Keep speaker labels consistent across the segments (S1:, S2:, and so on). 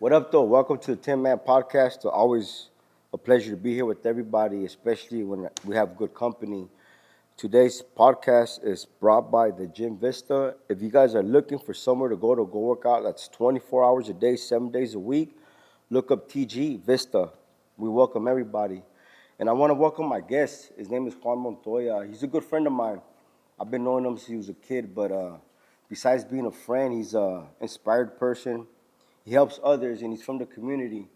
S1: What up, though? Welcome to the Tinman podcast. Always a pleasure to be here with everybody, especially when we have good company. Today's podcast is brought by the Gym Vista. If you guys are looking for somewhere to go work out, that's 24 hours a day, 7 days a week. Look up TG Vista. We welcome everybody. And I want to welcome my guest. His name is Juan Montoya. He's a good friend of mine. I've been knowing him since he was a kid, but besides being a friend, he's an inspired person. He helps others, and he's from the community.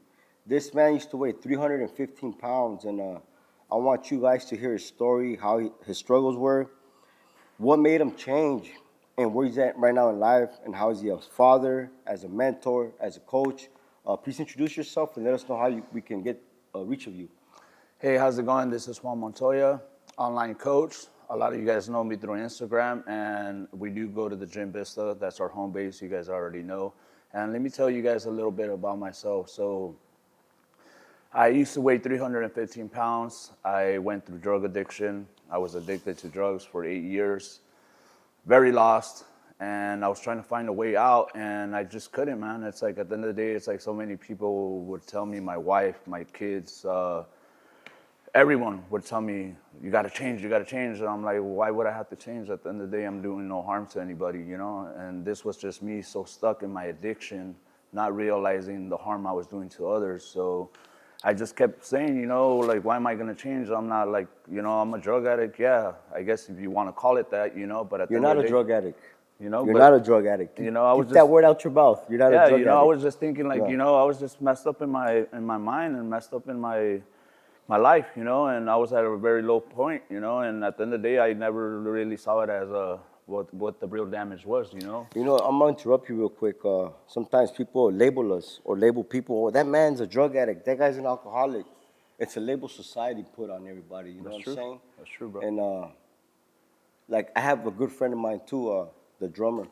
S1: This man used to weigh 315 pounds, and I want you guys to hear his story, how his struggles were, what made him change, and where he's at right now in life, and how is he a father, as a mentor, as a coach. Please introduce yourself and let us know how we can get a reach of you.
S2: Hey, how's it going? This is Juan Montoya, online coach. A lot of you guys know me through Instagram, and we do go to the Gym Vista. That's our home base. You guys already know. And let me tell you guys a little bit about myself. So I used to weigh 315 pounds. I went through drug addiction. I was addicted to drugs for 8 years, very lost. And I was trying to find a way out, and I just couldn't, man. It's like at the end of the day, it's like so many people would tell me, my wife, my kids, everyone would tell me, you got to change, you got to change. And I'm like, why would I have to change? At the end of the day, I'm doing no harm to anybody, you know? And this was just me so stuck in my addiction, not realizing the harm I was doing to others. So I just kept saying, you know, like, why am I going to change? I'm not like, you know, I'm a drug addict. Yeah, I guess if you want to call it that, you know, but at the
S1: You're
S2: end
S1: not
S2: of
S1: a
S2: the day,
S1: drug addict.
S2: you know,
S1: You're
S2: but,
S1: not a drug addict.
S2: you know, I was
S1: Keep that
S2: just,
S1: word out your mouth. You're not a
S2: yeah,
S1: drug
S2: you know,
S1: addict.
S2: I was just thinking like,
S1: No.
S2: you know, I was just messed up in my mind and messed up in my life, you know, and I was at a very low point, you know, and at the end of the day, I never really saw it as what the real damage was, you know.
S1: You know, I'm gonna interrupt you real quick. Sometimes people label us or label people. Oh, that man's a drug addict. That guy's an alcoholic. It's a label society put on everybody. You know
S2: That's
S1: what
S2: true.
S1: I'm saying?
S2: That's true, bro.
S1: And like I have a good friend of mine too, the drummer.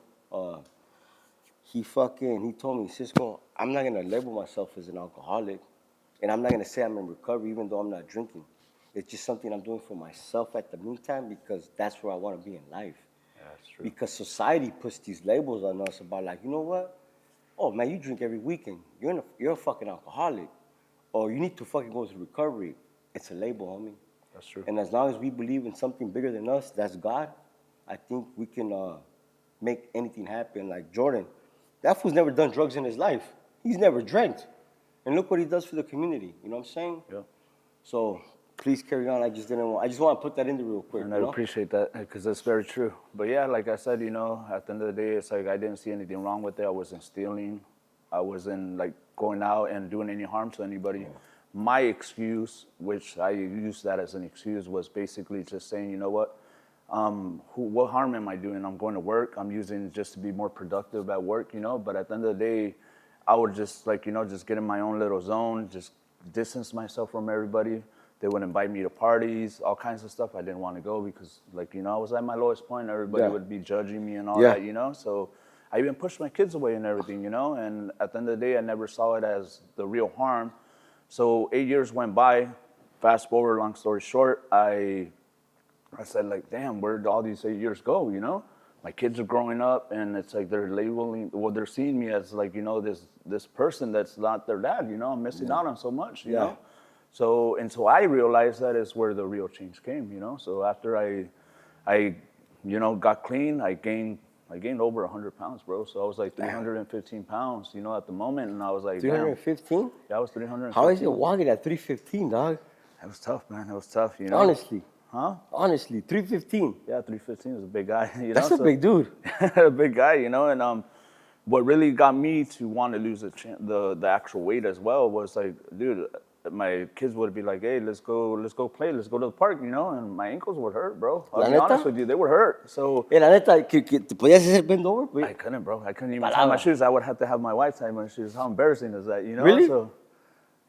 S1: He told me, Cisco, I'm not gonna label myself as an alcoholic, and I'm not gonna say I'm in recovery even though I'm not drinking. It's just something I'm doing for myself at the meantime because that's where I want to be in life.
S2: Yeah, that's true.
S1: Because society puts these labels on us about like, you know what? Oh man, you drink every weekend. You're a fucking alcoholic, or you need to fucking go to recovery. It's a label, homie.
S2: That's true.
S1: And as long as we believe in something bigger than us, that's God, I think we can make anything happen. Like Jordan, that fool's never done drugs in his life. He's never drank. And look what he does for the community. You know what I'm saying?
S2: Yeah.
S1: So please carry on. I just want to put that in there real quick.
S2: And
S1: you
S2: I
S1: know?
S2: appreciate that because that's very true. But yeah, like I said, you know, at the end of the day, it's like I didn't see anything wrong with it. I wasn't stealing. I wasn't like going out and doing any harm to anybody. Yeah. My excuse, which I used that as an excuse, was basically just saying, you know what? What harm am I doing? I'm going to work. I'm using it just to be more productive at work, you know? But at the end of the day, I would just like, you know, just get in my own little zone, just distance myself from everybody. They would invite me to parties, all kinds of stuff. I didn't want to go because, like, you know, I was at my lowest point. Everybody would be judging me and all that, you know? So I even pushed my kids away and everything, you know? And at the end of the day, I never saw it as the real harm. So 8 years went by. Fast forward, long story short, I said, like, damn, where'd all these 8 years go, you know? My kids are growing up, and it's like they're labeling, well, they're seeing me as, like, you know, this person that's not their dad, you know? I'm missing out on so much, you know? So until I realized that is where the real change came, you know? So after I you know, got clean, I gained over 100 pounds, bro. So I was like 315 pounds, you know, at the moment, and I was like,
S1: 315?
S2: Yeah, I was 315.
S1: How is it walking at 315, dog?
S2: It was tough, man. It was tough, you know?
S1: Honestly.
S2: Huh?
S1: Honestly, 315.
S2: Yeah, 315 is a big guy, you know?
S1: That's a big dude.
S2: A big guy, you know? And what really got me to want to lose the actual weight as well was like, dude, my kids would be like, hey, let's go play, let's go to the park, you know? And my ankles would hurt, bro. I'll be honest with you, they would hurt. So
S1: la neta, ¿te podías hacer bend over?
S2: I couldn't, bro. I couldn't even tie my shoes. I would have to have my wife tie my shoes. How embarrassing is that, you know?
S1: Really?
S2: So,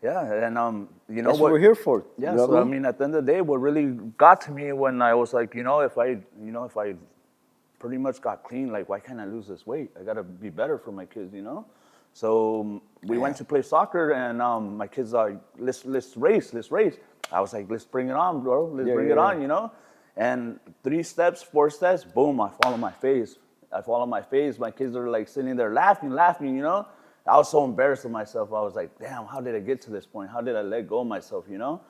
S2: yeah, and you know
S1: that's what we're here for.
S2: Yeah,
S1: you know
S2: so I mean, at the end of the day, what really got to me when I was like, you know, if I pretty much got clean, like, why can't I lose this weight? I gotta be better for my kids, you know? So we went to play soccer, and my kids are like, let's race. I was like, let's bring it on, bro. Let's bring it on, you know? And 3 steps, 4 steps, boom, I fall on my face. My kids are like sitting there laughing, you know? I was so embarrassed of myself. I was like, damn, how did I get to this point? How did I let go of myself, you know?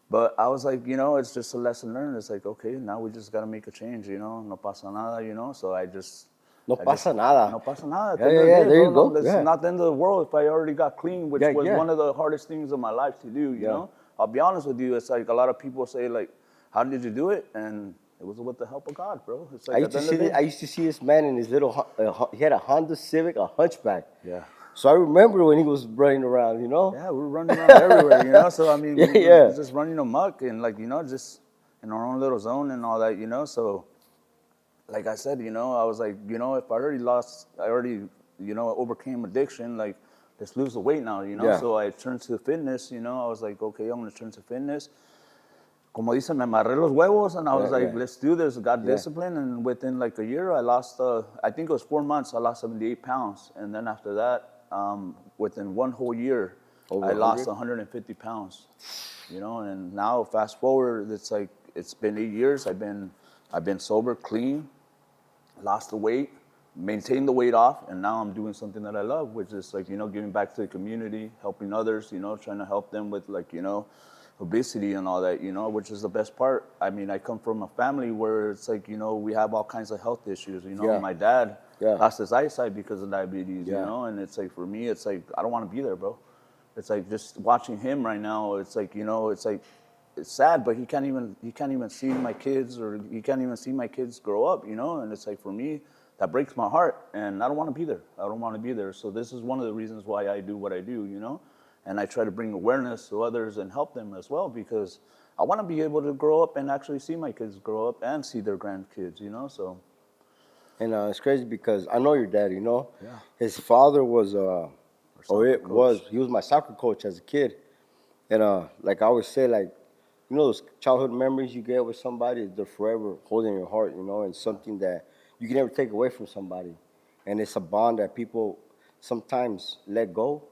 S2: But I was like, you know, it's just a lesson learned. It's like, okay, now we just got to make a change, you know? No pasa nada, you know? So
S1: No
S2: I just,
S1: pasa nada.
S2: no pasa nada. At the
S1: Yeah,
S2: end
S1: yeah,
S2: of the
S1: yeah.
S2: day,
S1: There
S2: bro,
S1: you
S2: no,
S1: go.
S2: that's
S1: Yeah,
S2: not the end of the world if I already got clean, which
S1: yeah,
S2: was
S1: yeah,
S2: one of the hardest things of my life to do, you
S1: yeah.
S2: know? I'll be honest with you. It's like a lot of people say, like, how did you do it? And it was with the help of God, bro. It's
S1: I
S2: like
S1: used
S2: at the
S1: to
S2: end of
S1: see
S2: the
S1: this,
S2: day.
S1: I used to see this man in his little. He had a Honda Civic, a hunchback.
S2: Yeah.
S1: So I remember when he was running around. You know.
S2: Yeah, we were running around everywhere, you know? So, I mean,
S1: Yeah,
S2: we were
S1: yeah,
S2: just running amok and, like, you know, just in our own little zone and all that, you know? So, like I said, you know, I was like, you know, if I already, you know, overcame addiction, like, let's lose the weight now, you know?
S1: yeah,
S2: So I turned to fitness, you know? I was like, okay, I'm going to turn to fitness. Como dicen, me amarré los huevos, and I was
S1: yeah,
S2: like,
S1: yeah,
S2: let's do this. Got
S1: yeah.
S2: discipline, and within like a year, I lost, I think it was 4 months, I lost 78 pounds. And then after that, within one whole year,
S1: Over
S2: I lost
S1: 100.
S2: 150 pounds, you know? And now, fast forward, it's like, it's been 8 years. I've been sober, clean, lost the weight, maintained the weight off, and now I'm doing something that I love, which is like, you know, giving back to the community, helping others, you know, trying to help them with like, you know, obesity and all that, you know, which is the best part. I mean, I come from a family where it's like, you know, we have all kinds of health issues, you know.
S1: Yeah,
S2: My dad
S1: yeah,
S2: lost his eyesight because of diabetes, you
S1: yeah.
S2: know, and it's like, for me, it's like, I don't want to be there, bro. It's like just watching him right now, it's like, you know, it's like, it's sad, but he can't even see my kids, or he can't even see my kids grow up, you know. And it's like, for me, that breaks my heart, and I don't want to be there. I don't want to be there. So this is one of the reasons why I do what I do, you know. And I try to bring awareness to others and help them as well, because I want to be able to grow up and actually see my kids grow up and see their grandkids, you know. So
S1: And it's crazy because I know your dad. You know,
S2: yeah,
S1: his father was
S2: our
S1: or
S2: soccer
S1: it was
S2: coach.
S1: he was my soccer coach as a kid. And like I always say, like, you know, those childhood memories you get with somebody, they're forever holding in your heart, you know, and something that you can never take away from somebody. And it's a bond that people sometimes let go,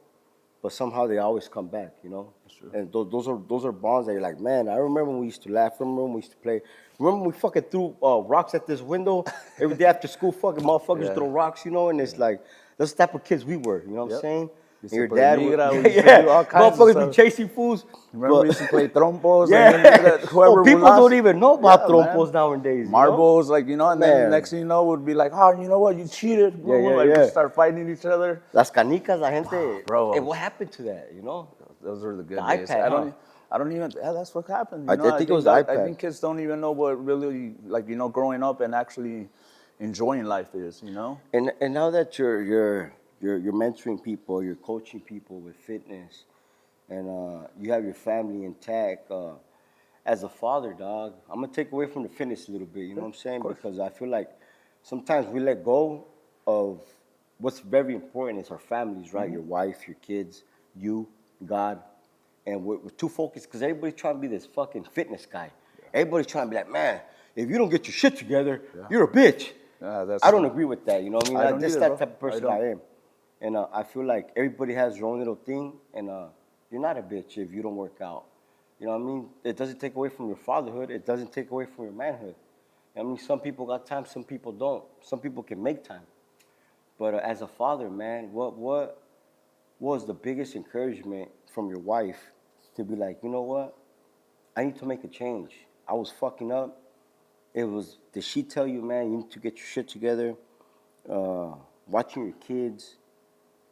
S1: but somehow they always come back, you know.
S2: That's true.
S1: And those are bonds that you're like, man, I remember when we used to laugh. I remember when we used to play. Remember when we fucking threw rocks at this window every day after school? Fucking motherfuckers
S2: Yeah,
S1: throw rocks, you know. And it's
S2: yeah.
S1: like that's the type of kids we were, you know what I'm
S2: Yep.
S1: saying?
S2: Used
S1: And
S2: to
S1: your
S2: play
S1: dad would,
S2: migra. We
S1: yeah,
S2: used to do all
S1: yeah,
S2: kinds of
S1: motherfuckers be
S2: stuff.
S1: chasing fools,
S2: Remember, we
S1: but
S2: used to play trompos, and then
S1: yeah. Oh,
S2: whoever we
S1: people don't
S2: lost,
S1: even know about
S2: yeah, man.
S1: trompos nowadays, you know?
S2: Marbles, like, you know, and then
S1: Man,
S2: next thing you know, would be like, oh, you know what, you cheated.
S1: yeah, yeah,
S2: Like, we
S1: yeah.
S2: start fighting each other.
S1: Las canicas, la gente. Hey,
S2: Bro,
S1: what happened to that, you know?
S2: those were the
S1: The
S2: good days.
S1: iPad, huh?
S2: I don't even, yeah, that's what happened.
S1: I
S2: You know,
S1: think it was the
S2: I
S1: iPad.
S2: think kids don't even know what really, like, you know, growing up and actually enjoying life is, you know?
S1: And now that you're mentoring people, you're coaching people with fitness, and you have your family intact. As a father, dog, I'm gonna take away from the fitness a little bit. You know
S2: Yeah,
S1: what I'm
S2: of
S1: saying?
S2: course.
S1: Because I feel like sometimes we let go of what's very important is our families, right? Your wife, your kids, you, God, and we're too focused because everybody's trying to be this fucking fitness guy. Everybody's trying to be like, man, if you don't get your shit together,
S2: Yeah.
S1: you're a bitch.
S2: Yeah,
S1: I don't agree with that. You know what I mean?
S2: I don't
S1: That's
S2: either,
S1: that
S2: bro.
S1: type of
S2: I
S1: person
S2: don't.
S1: I am. And I feel like everybody has their own little thing, and you're not a bitch if you don't work out. You know what I mean? It doesn't take away from your fatherhood. It doesn't take away from your manhood. I mean, some people got time, some people don't. Some people can make time. But as a father, man, what was the biggest encouragement from your wife to be like, you know what? I need to make a change. I was fucking up. Did she tell you, man, you need to get your shit together? Watching your kids.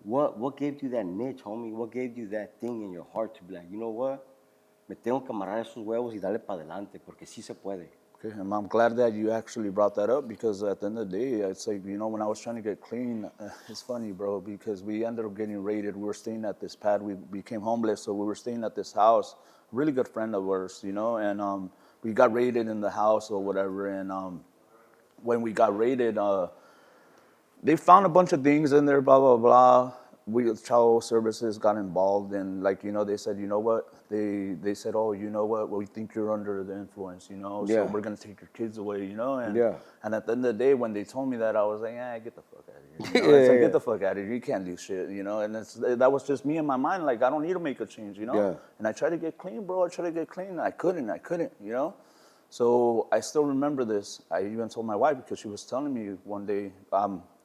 S1: What gave you that niche, homie? What gave you that thing in your heart to be like, you know what? Me tengo que amarrar esos huevos y darle para adelante porque sí se puede.
S2: Okay, and I'm glad that you actually brought that up, because at the end of the day, it's like, you know, when I was trying to get clean, it's funny, bro, because we ended up getting raided. We were staying at this pad. We became homeless, so we were staying at this house. Really good friend of ours, you know, and we got raided in the house or whatever. And when we got raided, they found a bunch of things in there, blah, blah, blah. We, child services got involved, and like, you know, they said, you know what? They said, oh, you know what? Well, we think you're under the influence, you know, so
S1: Yeah.
S2: we're gonna take your kids away, you know?
S1: Yeah.
S2: And at the end of the day, when they told me that, I was like, get the fuck out of here. You
S1: Yeah,
S2: know? It's
S1: yeah,
S2: like,
S1: yeah.
S2: get the fuck out of here. You can't do shit, you know? And that was just me in my mind. Like, I don't need to make a change, you know?
S1: Yeah.
S2: And I tried to get clean, bro. I tried to get clean. I couldn't, you know? So I still remember this. I even told my wife, because she was telling me one day,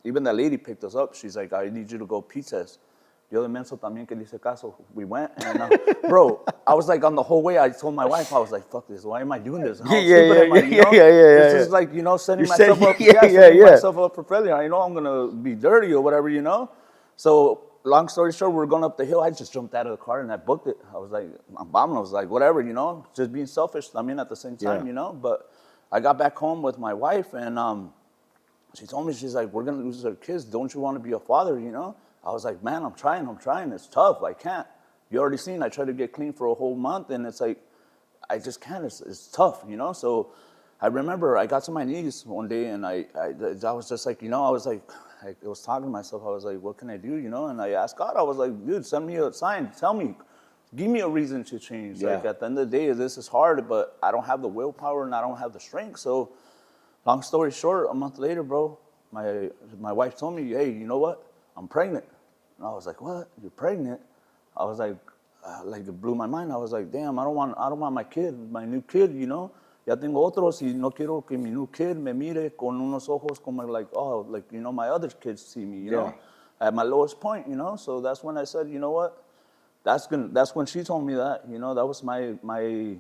S2: even that lady picked us up. She's like, I need you to go pee test. Yo de menso también que dice caso. We went, and bro, I was like on the whole way. I told my wife, I was like, "Fuck this! Why am I doing this? How stupid am I?" You know, it's just like setting myself up, setting myself up for failure. I know I'm gonna be dirty or whatever, So long story short, we're going up the hill. I just jumped out of the car and I booked it. I was like, I was like, whatever, just being selfish. I mean, at the same time, But I got back home with my wife, and she told me, she's like, we're going to lose our kids. Don't you want to be a father, I was like, man, I'm trying. It's tough. I can't. You already seen, I tried to get clean for a whole month, and it's like, I just can't. It's tough, So I remember I got to my knees one day, and I was just like, I was like, I was talking to myself. I was like, what can I do, And I asked God, I was like, dude, send me a sign. Tell me. Give me a reason to change.
S1: Yeah.
S2: Like, at the end of the day, this is hard, but I don't have the willpower and I don't have the strength. So long story short, a month later, bro, my wife told me, hey, you know what? I'm pregnant. And I was like, what? You're pregnant? I was like it blew my mind. I was like, damn, I don't want my new kid, Ya tengo otros y no quiero que mi new kid me mire con unos ojos como like, oh, like, my other kids see me, you know, at my lowest point, So that's when I said, you know what? That's when she told me that, that was my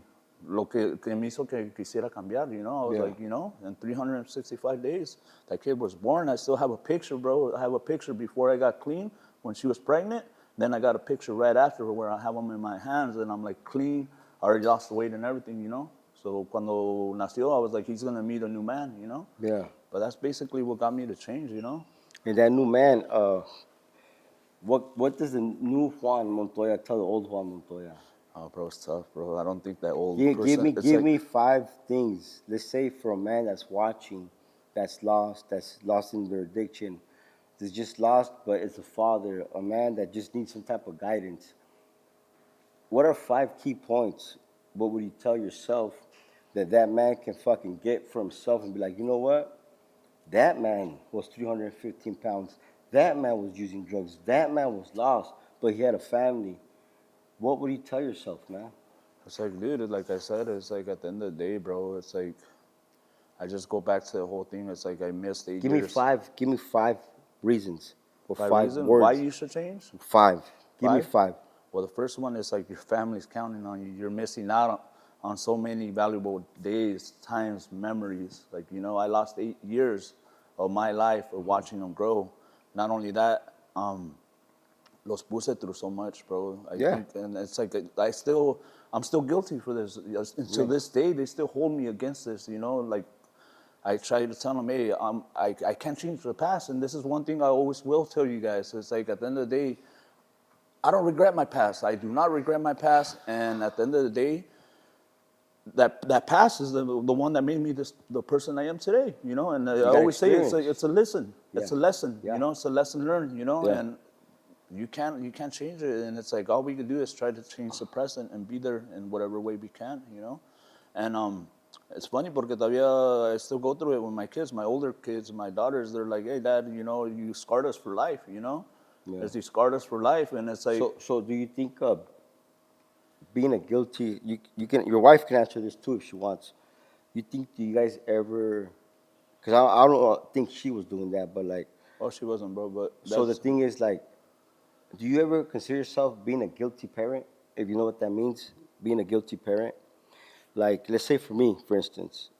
S2: lo que me hizo que quisiera cambiar, I was like, in 365 days, that kid was born. I still have a picture, bro. I have a picture before I got clean when she was pregnant. Then I got a picture right after where I have them in my hands and I'm like clean. I already lost the weight and everything, So cuando nació, I was like, he's going to meet a new man,
S1: Yeah.
S2: But that's basically what got me to change,
S1: And that new man, what does the new Juan Montoya tell the old Juan Montoya?
S2: Oh, bro, it's tough, bro. I don't think that old
S1: Give, give
S2: person.
S1: me give me 5 things. Let's say for a man that's watching, that's lost in their addiction, that's just lost, but it's a father, a man that just needs some type of guidance. What are 5 key points? What would you tell yourself that man can fucking get for himself and be like, you know what? That man was 315 pounds. That man was using drugs. That man was lost, but he had a family. What would you tell yourself, man?
S2: It's like, dude, like I said, it's like at the end of the day, bro, it's like I just go back to the whole thing. It's like I missed 8
S1: Give me
S2: years.
S1: five. Give me 5 reasons or
S2: Five
S1: five
S2: reasons why
S1: words.
S2: you should change?
S1: Five. Give me
S2: Five?
S1: 5.
S2: Well, the first one is like your family's counting on you. You're missing out on so many valuable days, times, memories. Like, I lost 8 years of my life of watching them grow. Not only that, los puse through so much, bro. I think, and it's like I'm still guilty for this. Until this day, they still hold me against this. Like I try to tell them, hey, I can't change the past, and this is one thing I always will tell you guys. It's like at the end of the day, I don't regret my past. I do not regret my past, and at the end of the day, that past is the one that made me the person I am today. And I always say it's a listen. It's a lesson. It's a lesson learned. And you can't change it, and it's like all we can do is try to change the present and be there in whatever way we can, and it's funny porque todavía I still go through it with my kids, my older kids, my daughters. They're like, hey, Dad, you scarred us for life, as you scarred us for life, and it's like,
S1: so do you think being a guilty, you can, your wife can answer this too if she wants. You think, do you guys ever, because I don't think she was doing that, but like,
S2: oh, she wasn't, bro, but
S1: so the thing is like, do you ever consider yourself being a guilty parent? If you know what that means, being a guilty parent. Like, let's say for me, for instance,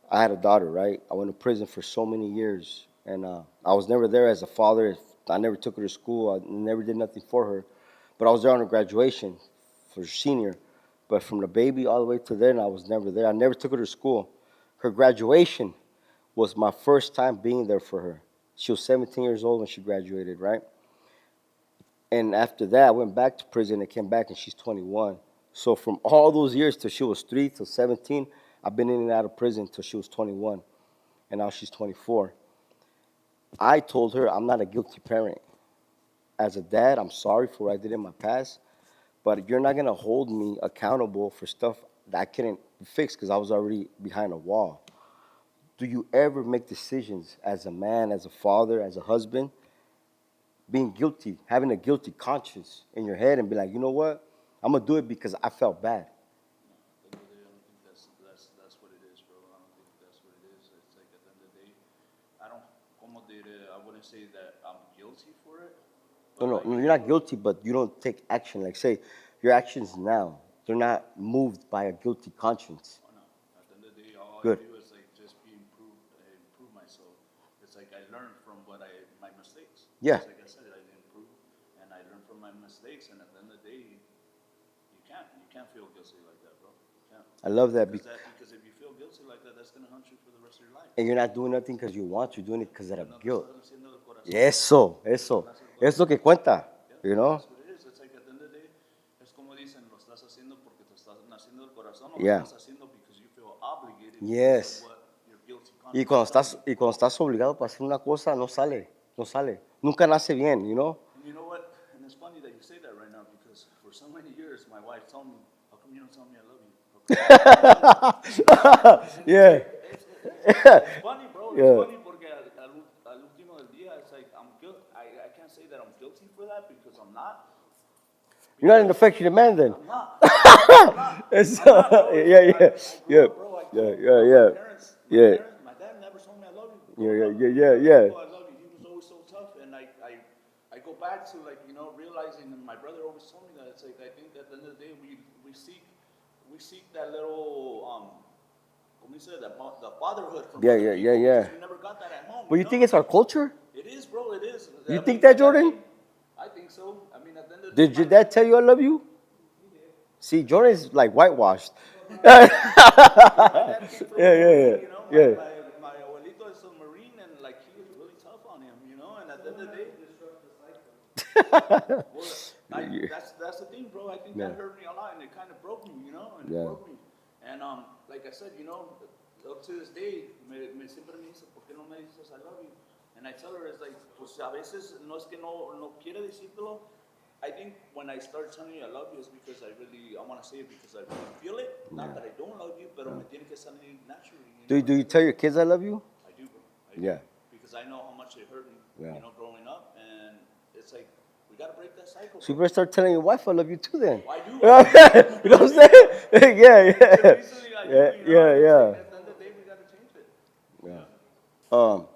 S1: I had a daughter, right? I went to prison for so many years, and I was never there as a father. I never took her to school. I never did nothing for her, but I was there on her graduation for senior. But from the baby all the way to then, I was never there. I never took her to school. Her graduation was my first time being there for her. She was 17 years old when she graduated, right? And after that, I went back to prison and came back, and she's 21. So from all those years till she was 3 till 17, I've been in and out of prison till she was 21, and now she's 24. I told her I'm not a guilty parent. As a dad, I'm sorry for what I did in my past, but you're not gonna hold me accountable for stuff that I couldn't fix because I was already behind a wall. Do you ever make decisions as a man, as a father, as a husband, being guilty, having a guilty conscience in your head and be like, you know what? I'm gonna do it because I felt bad.
S2: I don't think that's what it is, bro. I don't think that's what it is. It's like at the end of the day, I don't, como te diré, I wouldn't say that I'm guilty for it,
S1: No, you're not guilty, but you don't take action. Like, say, your actions now, they're not moved by a guilty conscience.
S2: Oh, no. At the end of the day, all I
S1: Good.
S2: do is like just be improved, improve myself. It's like I learn from my mistakes.
S1: Yeah.
S2: Just like I said, I improve and I learn from my mistakes. And at the end of the day, you can't feel guilty like that, bro. You can't.
S1: I love that.
S2: Because if you feel guilty like that, that's gonna haunt you for the rest of your life.
S1: And you're not doing nothing because you want, you're doing it because out of
S2: No lo
S1: guilt.
S2: estás haciendo del corazón.
S1: Eso. Es lo que cuenta, you know?
S2: That's what it is. It's like at the end of the day, es como dicen, lo estás haciendo porque te estás naciendo del corazón o
S1: Yeah.
S2: lo estás haciendo because you feel obligated
S1: Yes.
S2: because of what your guilty
S1: Y
S2: conscience
S1: y cuando estás obligado para hacer una cosa, no sale. Nunca nace bien, you know?
S2: And you know what? And it's funny that you say that right now because for so many years, my wife told me, how come you don't tell me I love you?
S1: Yeah.
S2: It's funny, bro. It's
S1: Yeah.
S2: funny porque al último del día, it's like I can't say that I'm guilty for that because I'm not.
S1: You're not an affectionate man then.
S2: I'm not.
S1: It's,
S2: I'm not, bro.
S1: yeah.
S2: I grew up, bro.
S1: Yeah.
S2: My parents, my dad never told me I love you.
S1: Yeah.
S2: Oh, I love you. He was always so tough, and I go back to like realizing, and my brother always told me that it's like I think at the end of the day we seek that little como you said, the fatherhood from
S1: Yeah.
S2: other people because we never got that at home.
S1: But you think it's our culture?
S2: It is, bro. It is.
S1: You think that, Jordan?
S2: I think so. I mean, at the end of the
S1: Did your dad tell you I love you? See, Jordan is like whitewashed.
S2: My dad came from a Marine, you know,
S1: Yeah.
S2: my abuelito is a Marine, and like he was really tough on him, you know. And at the end of the day, that's the thing, bro. I think that hurt me a lot, and it kind of broke me, you know, and it broke me. And like I said, you know, up to this day, siempre me dice, ¿por qué no me dices I love you? And I tell her, it's like, pues a veces no es que no quiere decírtelo. I think when I start telling you I love you is because I want to say it because I really feel it. Not that I don't love you, pero me tiene que salir naturally.
S1: Do you tell your kids I love you?
S2: I do, bro. I do.
S1: Yeah.
S2: Because I know how much it hurt me, you know, growing up, and it's like we gotta break that cycle.
S1: So you better start telling your wife I love you too then.
S2: I do.
S1: You know what I'm saying? Yeah.
S2: Recently, I do, you know,
S1: Yeah.
S2: At the end of the day, we gotta change it.
S1: Yeah.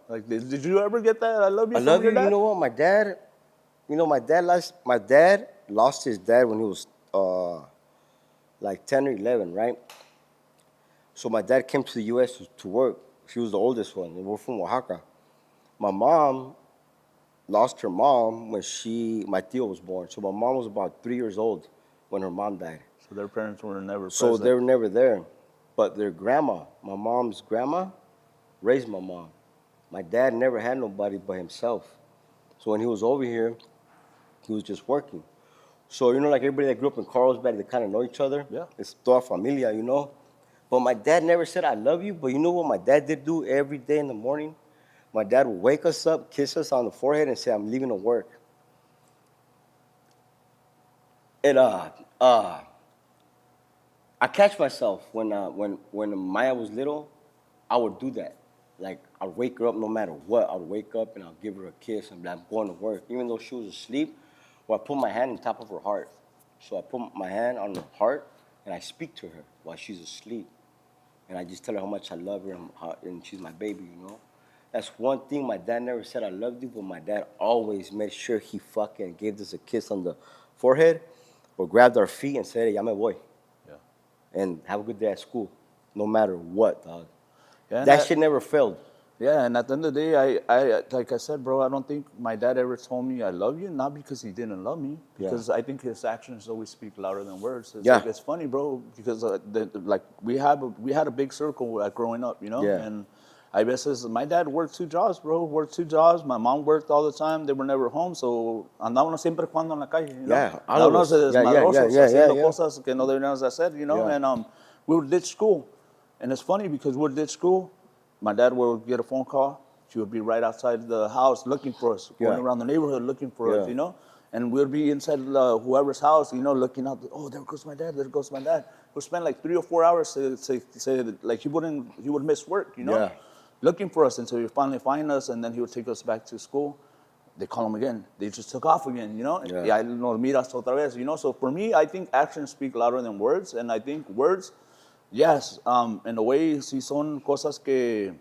S2: Like, did you ever get that? I love you.
S1: I love you. You know what? My dad lost his dad when he was like 10 or 11, right? So my dad came to the U.S. to work. She was the oldest one, and we're from Oaxaca. My mom lost her mom when my tío was born. So my mom was about 3 years old when her mom died.
S2: So their parents were never
S1: So
S2: present.
S1: they were never there. But their grandma, my mom's grandma, raised my mom. My dad never had nobody but himself. So when he was over here, he was just working. So, you know, like everybody that grew up in Carlsbad, they kind of know each other.
S2: Yeah.
S1: It's toda familia, you know. But my dad never said, I love you. But you know what my dad did do every day in the morning? My dad would wake us up, kiss us on the forehead, and say, I'm leaving to work. And I catch myself when Maya was little, I would do that. Like, I'd wake her up no matter what. I'd wake up and I'll give her a kiss and be like, I'm going to work. Even though she was asleep, well, I put my hand on top of her heart. So I put my hand on her heart and I speak to her while she's asleep. And I just tell her how much I love her and she's my baby, you know. That's one thing my dad never said I loved you, but my dad always made sure he fucking gave us a kiss on the forehead or grabbed our feet and said, hey, ya me voy.
S2: Yeah.
S1: And have a good day at school, no matter what, dog.
S2: Yeah,
S1: That shit never failed.
S2: Yeah, and at the end of the day, I like I said, bro, I don't think my dad ever told me I love you, not because he didn't love me, because I think his actions always speak louder than words. It's like, it's funny, bro, because like we had a big circle growing up, you know, and I veces my dad worked 2 jobs, bro, My mom worked all the time. They were never home, so andábamos siempre jugando en la calle, you know.
S1: Yeah, always.
S2: Desmadrosos, haciendo
S1: Yeah.
S2: cosas que no deberíamos hacer, you know, and we would ditch school, and it's funny because we'd ditch school. My dad would get a phone call. She would be right outside the house looking for us, going around the neighborhood looking for us, you know. And we'd be inside whoever's house, you know, looking out. Oh, there goes my dad. There goes my dad. We'd spend like 3 or 4 hours to say like he would miss work, you know, looking for us until he would finally find us, and then he would take us back to school. They call him again. They just took off again, you know. Yeah, no, miras otra vez, you know. So for me, I think actions speak louder than words, and I think words. Yes, in a way, sí son cosas que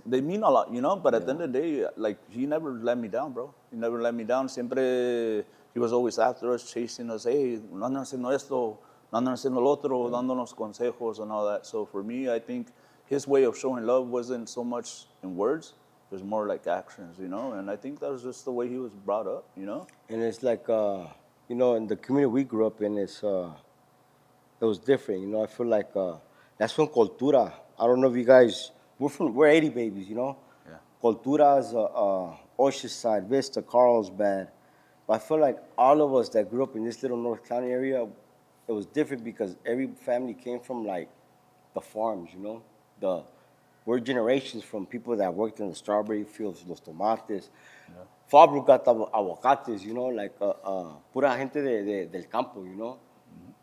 S2: they mean a lot, you know. But at the end of the day, like he never let me down, bro. He never let me down. Siempre, he was always after us, chasing us. Hey, no andan haciendo esto, no andan haciendo lo otro, dándonos consejos and all that. So for me, I think his way of showing love wasn't so much in words. It was more like actions, you know? And I think that was just the way he was brought up, you know?
S1: And it's like, you know, in the community we grew up in, it was different. You know, I feel like that's from cultura. I don't know if you guys, we're 80 babies, you know?
S2: Yeah.
S1: Cultura is Oceanside, Vista, Carlsbad. But I feel like all of us that grew up in this little North County area, it was different because every family came from like the farms, you know? We're generations from people that worked in the strawberry fields, los tomates. Fabro got aguacates, you know, like pura gente del campo, you know?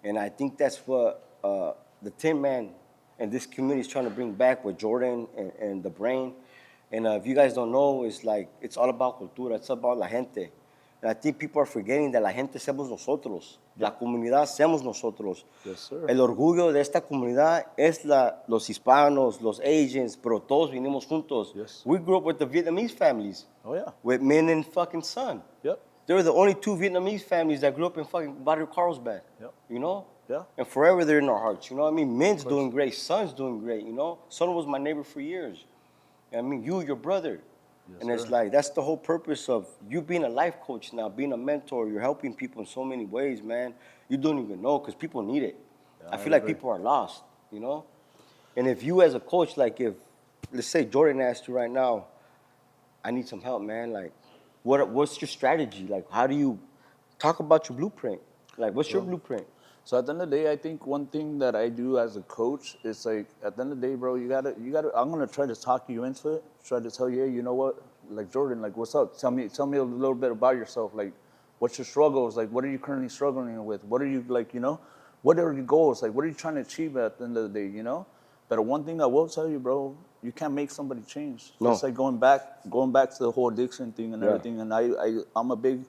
S1: And I think that's what the Tinman and this community is trying to bring back with Jordan and the brain. And if you guys don't know, it's like, it's all about cultura. It's about la gente. And I think people are forgetting that la gente somos nosotros. La comunidad somos nosotros.
S2: Yes, sir.
S1: El orgullo de esta comunidad es los hispanos, los Asians, pero todos vinimos juntos.
S2: Yes.
S1: We grew up with the Vietnamese families.
S2: Oh, yeah.
S1: With men and fucking son.
S2: Yep.
S1: They were the only two Vietnamese families that grew up in fucking Barrio Carlsbad.
S2: Yep.
S1: You know?
S2: Yeah.
S1: And forever they're in our hearts. You know what I mean? Men's doing great. Son's doing great. You know? Son was my neighbor for years. I mean, your brother.
S2: Yes,
S1: and it's
S2: sir.
S1: like, that's the whole purpose of you being a life coach now, being a mentor. You're helping people in so many ways, man. You don't even know because people need it.
S2: Yeah,
S1: I feel like people are lost, you know? And if you as a coach, like if, let's say Jordan asked you right now, I need some help, man. Like, what's your strategy? Like, how do you talk about your blueprint? Like, what's your blueprint?
S2: So at the end of the day, I think one thing that I do as a coach is like, at the end of the day, bro, you gotta. I'm gonna try to talk you into it. Try to tell you, hey, you know what? Like Jordan, like what's up? Tell me a little bit about yourself. Like, what's your struggles? Like, what are you currently struggling with? What are you like? You know, what are your goals? Like, what are you trying to achieve at the end of the day? You know. But one thing I will tell you, bro, you can't make somebody change.
S1: No.
S2: It's like going back to the whole addiction thing and everything. And I'm a big.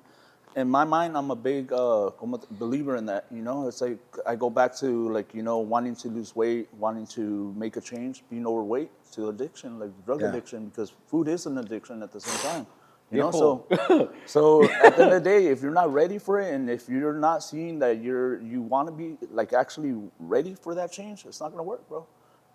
S2: In my mind, I'm a big believer in that. You know, it's like I go back to like wanting to lose weight, wanting to make a change, being overweight to addiction, like drug addiction, because food is an addiction at the same time. You know, so at the end of the day, if you're not ready for it, and if you're not seeing that you want to be like actually ready for that change, it's not gonna work, bro.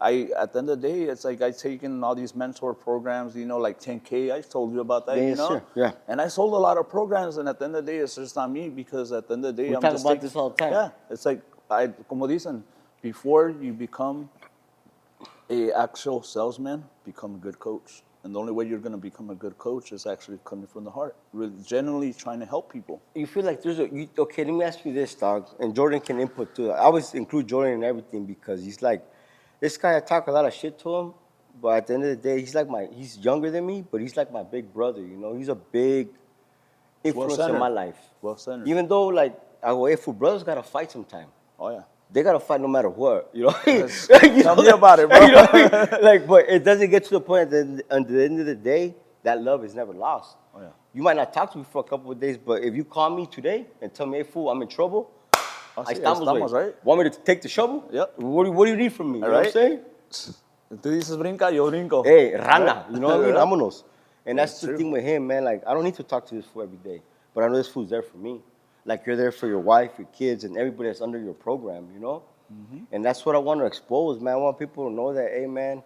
S2: At the end of the day, it's like I've taken all these mentor programs, like 10K. I told you about that,
S1: Yes, sir. Yeah.
S2: And I sold a lot of programs, and at the end of the day, it's just not me because at the end of the day,
S1: We talk about this all the time.
S2: Yeah, it's like como dicen, before you become a actual salesman, become a good coach. And the only way you're gonna become a good coach is actually coming from the heart, really genuinely trying to help people.
S1: You feel like okay, let me ask you this, dog, and Jordan can input too. I always include Jordan in everything because he's like, this guy, I talk a lot of shit to him, but at the end of the day, he's younger than me, but he's like my big brother, you know? He's a big influence in my life.
S2: Well-centered.
S1: Even though, like, I go, hey, fool, brothers gotta fight sometime.
S2: Oh, yeah.
S1: They gotta fight no matter what, you know?
S2: Tell me about it, bro.
S1: You know what I mean? Like, but it doesn't get to the point that at the end of the day, that love is never lost.
S2: Oh, yeah.
S1: You might not talk to me for a couple of days, but if you call me today and tell me, hey, fool, I'm in trouble, ahí estamos,
S2: right?
S1: Want me to take the shovel?
S2: Yep.
S1: What do you need from me? You know what I'm saying?
S2: Tú dices brinca, yo brinco.
S1: Hey, rana, you know what I mean? Vámonos. And that's the
S2: true.
S1: thing with him, man. Like, I don't need to talk to this fool every day, but I know this fool's there for me. Like, you're there for your wife, your kids, and everybody that's under your program, you know? Mm-hmm. And that's what I want to expose, man. I want people to know that, hey, man,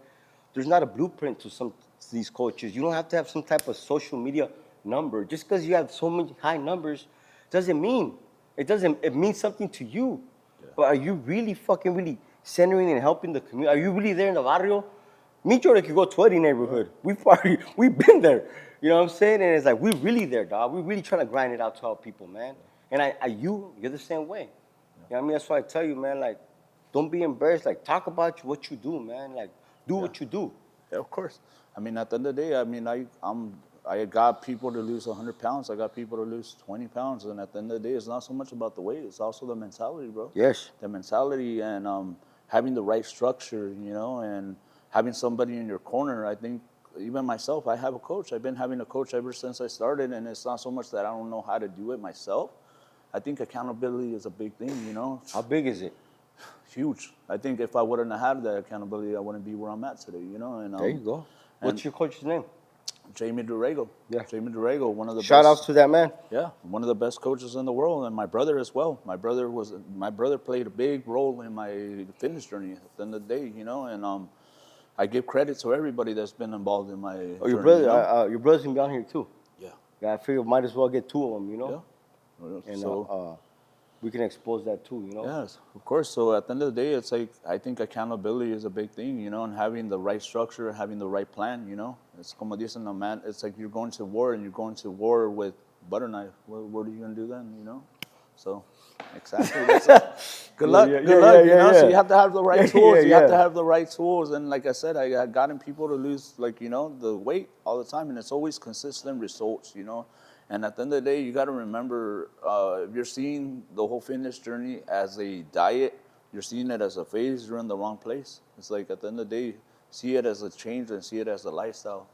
S1: there's not a blueprint to these coaches. You don't have to have some type of social media number. Just because you have so many high numbers doesn't mean. It means something to you. Yeah. But are you really centering and helping the community? Are you really there in the barrio? Me, Jordan, could go to any neighborhood. We've been there. You know what I'm saying? And it's like, we're really there, dog. We're really trying to grind it out to help people, man. And you're the same way. You know what I mean? That's why I tell you, man, like, don't be embarrassed. Like, talk about what you do, man. Like, do what you do.
S2: Yeah, of course. I mean, at the end of the day, I mean, I got people to lose 100 pounds. I got people to lose 20 pounds. And at the end of the day, it's not so much about the weight. It's also the mentality, bro.
S1: Yes.
S2: The mentality and having the right structure, and having somebody in your corner. I think even myself, I have a coach. I've been having a coach ever since I started. And it's not so much that I don't know how to do it myself. I think accountability is a big thing,
S1: How big is it?
S2: Huge. I think if I wouldn't have had that accountability, I wouldn't be where I'm at today, And
S1: there you go. What's your coach's name?
S2: Jamie Durego.
S1: Yeah.
S2: Jamie Durego, one of the
S1: Shout
S2: best.
S1: outs to that man.
S2: Yeah, one of the best coaches in the world, and my brother as well. My brother played a big role in my fitness journey at the end of the day, and I give credit to everybody that's been involved in my
S1: Oh,
S2: journey,
S1: your brother's gonna be on here too.
S2: Yeah,
S1: Yeah, I figure might as well get two of them,
S2: yeah.
S1: and
S2: So
S1: we can expose that too,
S2: yes, of course. So at the end of the day, it's like I think accountability is a big thing, and having the right structure, having the right plan, It's como dicen the man. It's like you're going to war and you're going to war with butter knife. What are you gonna do then, So exactly. Good luck. Good luck. So you have to have the right tools. You have to have the right tools. And like I said, I got gotten people to lose the weight all the time, and it's always consistent results. And at the end of the day, you got to remember, if you're seeing the whole fitness journey as a diet, you're seeing it as a phase, you're in the wrong place. It's like at the end of the day, see it as a change and see it as a lifestyle.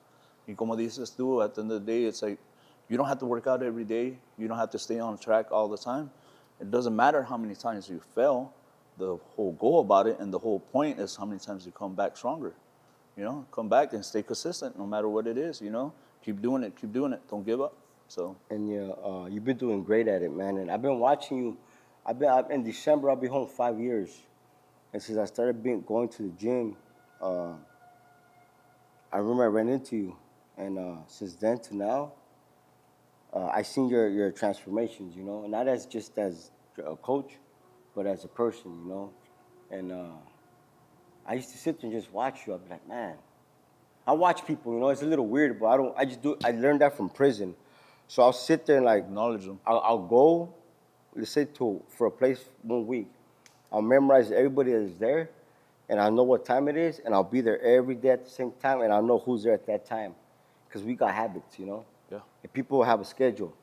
S2: Y como dices tú, at the end of the day, it's like you don't have to work out every day. You don't have to stay on track all the time. It doesn't matter how many times you fail. The whole goal about it and the whole point is how many times you come back stronger. Come back and stay consistent no matter what it is. Keep doing it. Keep doing it. Don't give up. So.
S1: And you've been doing great at it, man. And I've been watching you. In December. I'll be home 5 years, and since I started going to the gym, I remember I ran into you, and since then to now, I seen your transformations. Not as just as a coach, but as a person. And I used to sit there and just watch you. I'd be like, man. I watch people. It's a little weird, but I don't. I just do. I learned that from prison. So I'll sit there and
S2: Acknowledge them.
S1: I'll go, let's say for a place 1 week. I'll memorize everybody that's there, and I know what time it is, and I'll be there every day at the same time, and I know who's there at that time, because we got habits.
S2: Yeah.
S1: And people have a schedule.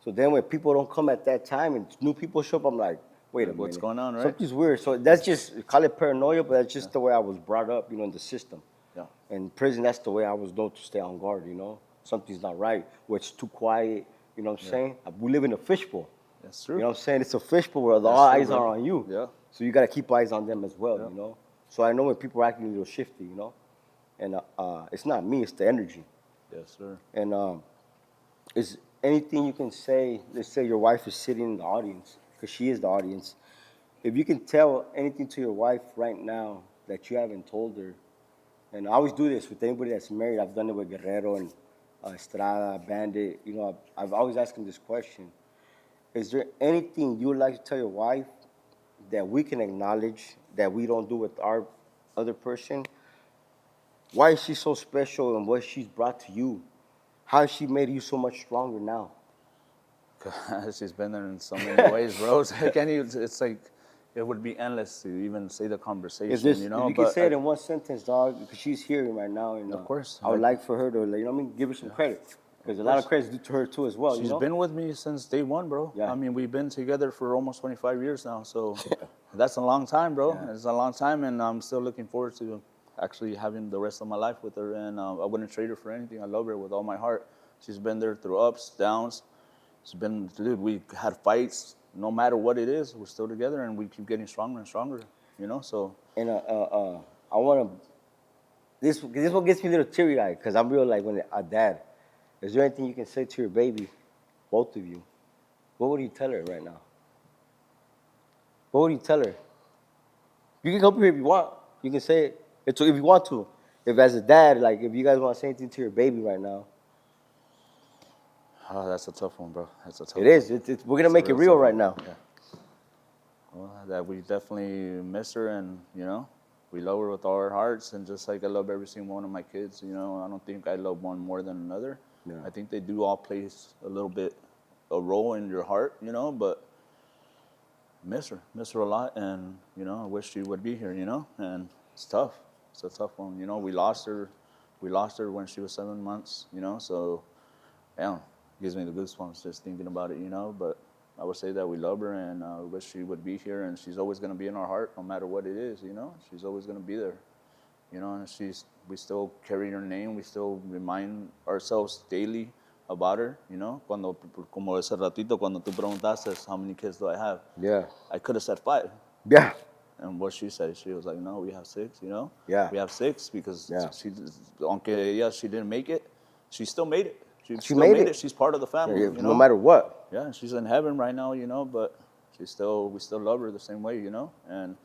S1: So then when people don't come at that time and new people show up, I'm like, wait a minute.
S2: What's going on, right?
S1: Something's weird. So that's just, call it paranoia, but that's just the way I was brought up, in the system.
S2: Yeah.
S1: In prison, that's the way I was known to stay on guard, Something's not right, where it's too quiet, you know what I'm saying? We live in a fishbowl.
S2: That's true.
S1: You know what I'm saying? It's a fishbowl where all
S2: That's
S1: eyes
S2: true,
S1: are
S2: bro.
S1: on you.
S2: Yeah.
S1: So you got to keep eyes on them as well,
S2: Yeah.
S1: So I know when people are acting a little shifty, And it's not me, it's the energy.
S2: Yes, sir.
S1: And is anything you can say, let's say your wife is sitting in the audience, because she is the audience. If you can tell anything to your wife right now that you haven't told her, and I always do this with anybody that's married. I've done it with Guerrero and Estrada, Bandit. I've always asked them this question. Is there anything you would like to tell your wife that we can acknowledge that we don't do with our other person? Why is she so special and what she's brought to you? How has she made you so much stronger now?
S2: She's been there in so many ways, bro. It's like it would be endless to even say the conversation,
S1: If you can say it in one sentence, dog, because she's hearing right now, and
S2: Of course.
S1: I would like for her to, give her some credit, because a lot of credit's due to her too as well.
S2: She's been with me since day one, bro.
S1: Yeah.
S2: I mean, we've been together for almost 25 years now, so that's a long time, bro.
S1: Yeah.
S2: It's a long time, and I'm still looking forward to actually having the rest of my life with her, and I wouldn't trade her for anything. I love her with all my heart. She's been there through ups, downs. Dude, we had fights. No matter what it is, we're still together, and we keep getting stronger and stronger, so.
S1: And I want to, this one gets me a little teary-eyed, because I'm real like when a dad. Is there anything you can say to your baby, both of you? What would you tell her right now? What would you tell her? You can come here if you want. You can say it. If you want to. If as a dad, if you guys want to say anything to your baby right now.
S2: Oh, that's a tough one, bro. That's a tough
S1: It is. We're going to make it real right now.
S2: Yeah. Well, that we definitely miss her, and, we love her with all our hearts, and just like I love every single one of my kids, I don't think I love one more than another.
S1: Yeah.
S2: I think they do all play a little bit a role in your heart, but miss her a lot, and, I wish she would be here, and it's tough. It's a tough one, we lost her when she was 7 months, so, yeah. Gives me the goosebumps just thinking about it, but I would say that we love her, and I wish she would be here, and she's always going to be in our heart no matter what it is, She's always going to be there, and we still carry her name. We still remind ourselves daily about her, como ese ratito, cuando tú preguntaste, how many kids do I have?
S1: Yeah.
S2: I could have said 5.
S1: Yeah.
S2: And what she said, she was like, no, we have 6,
S1: Yeah.
S2: We have 6 because
S1: Yeah.
S2: she didn't make it, she still made it. She still
S1: made
S2: made
S1: it.
S2: it. She's part of the family.
S1: Yeah,
S2: You know?
S1: no matter what.
S2: Yeah, she's in heaven right now, you know, but we still love her the same way, you know, and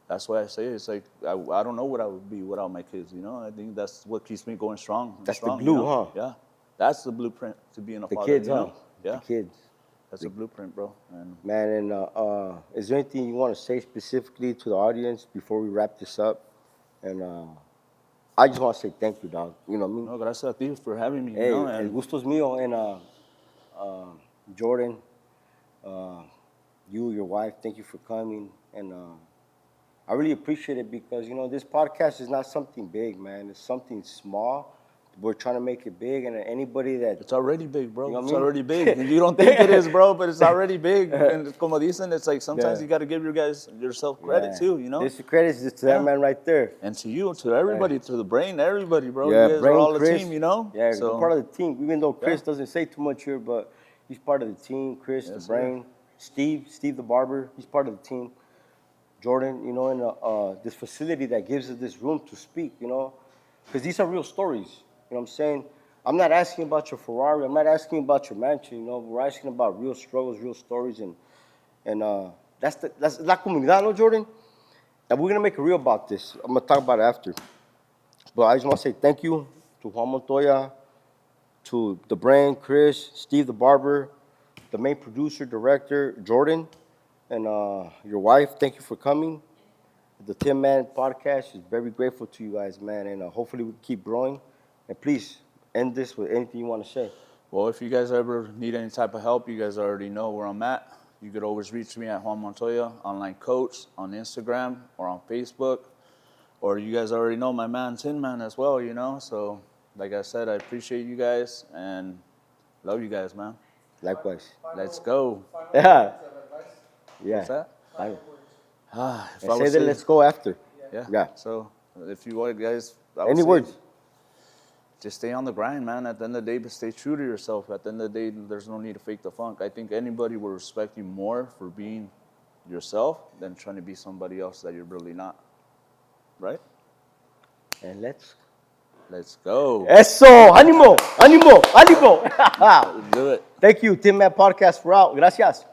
S2: that's why I say it's like I don't know what I would be without my kids, you know. I think that's what keeps me going strong.
S1: That's
S2: strong,
S1: the glue,
S2: you know?
S1: huh?
S2: Yeah, that's the blueprint to being a
S1: The
S2: father.
S1: kids,
S2: you
S1: huh?
S2: know? Yeah,
S1: The kids.
S2: that's a blueprint, bro. And
S1: Man, and is there anything you want to say specifically to the audience before we wrap this up? And I just want to say thank you, dog. You know what I mean?
S2: no, gracias a ti for having me, you
S1: Hey,
S2: know.
S1: el
S2: And
S1: gusto es mío. And Jordan, uh, you, your wife, thank you for coming. And I really appreciate it because, you know, this podcast is not something big, man. It's something small. We're trying to make it big. And anybody that,
S2: it's already big, bro.
S1: You know what I
S2: It's
S1: mean?
S2: already big. And you don't think it is, bro, but it's already big. And como dicen, it's like sometimes
S1: Yeah.
S2: you got to give yourself credit
S1: yeah,
S2: too, you know.
S1: this credit is just to
S2: Yeah.
S1: that man right there.
S2: And to you, to everybody, to the brain, everybody, bro.
S1: Yeah,
S2: You guys
S1: Brain,
S2: are all
S1: Chris,
S2: a team, you know?
S1: Yeah,
S2: So,
S1: you're part of the team. Even though Chris
S2: Yeah.
S1: doesn't say too much here, but he's part of the team. Chris, the
S2: Yes,
S1: Brain, Steve the barber, he's part of the team. Jordan, you know, and this facility that gives us this room to speak, you know, because these are real stories. You know what I'm saying? I'm not asking about your Ferrari. I'm not asking about your mansion. You know, we're asking about real struggles, real stories, and that's la comunidad, no, Jordan. And we're gonna make a reel about this. I'm gonna talk about it after. But I just want to say thank you to Juan Montoya, to the Brain, Chris, Steve the barber, the main producer, director, Jordan, and your wife. Thank you for coming. The Tinman podcast is very grateful to you guys, man, and hopefully we keep growing. And please end this with anything you want to say.
S2: well, if you guys ever need any type of help, you guys already know where I'm at. You could always reach me at Juan Montoya, online coach, on Instagram or on Facebook. Or you guys already know my man, Tinman, as well, you know? So, like I said, I appreciate you guys and love you guys, man.
S1: Likewise.
S2: Let's go.
S1: Yeah. Yeah.
S2: What's that?
S1: I,
S2: If
S1: and
S2: I
S1: say
S2: was
S1: that
S2: saying-
S1: let's go after.
S2: Yeah.
S1: Yeah.
S2: So, if you want, guys, I would
S1: Any
S2: say
S1: words?
S2: just stay on the grind, man. At the end of the day, but stay true to yourself. At the end of the day, there's no need to fake the funk. I think anybody will respect you more for being yourself than trying to be somebody else that you're really not. Right?
S1: And let's.
S2: Let's go.
S1: Eso! Ánimo! Ánimo! Ánimo!
S2: Do it.
S1: Thank you, Tinman Podcast. We're out. Gracias.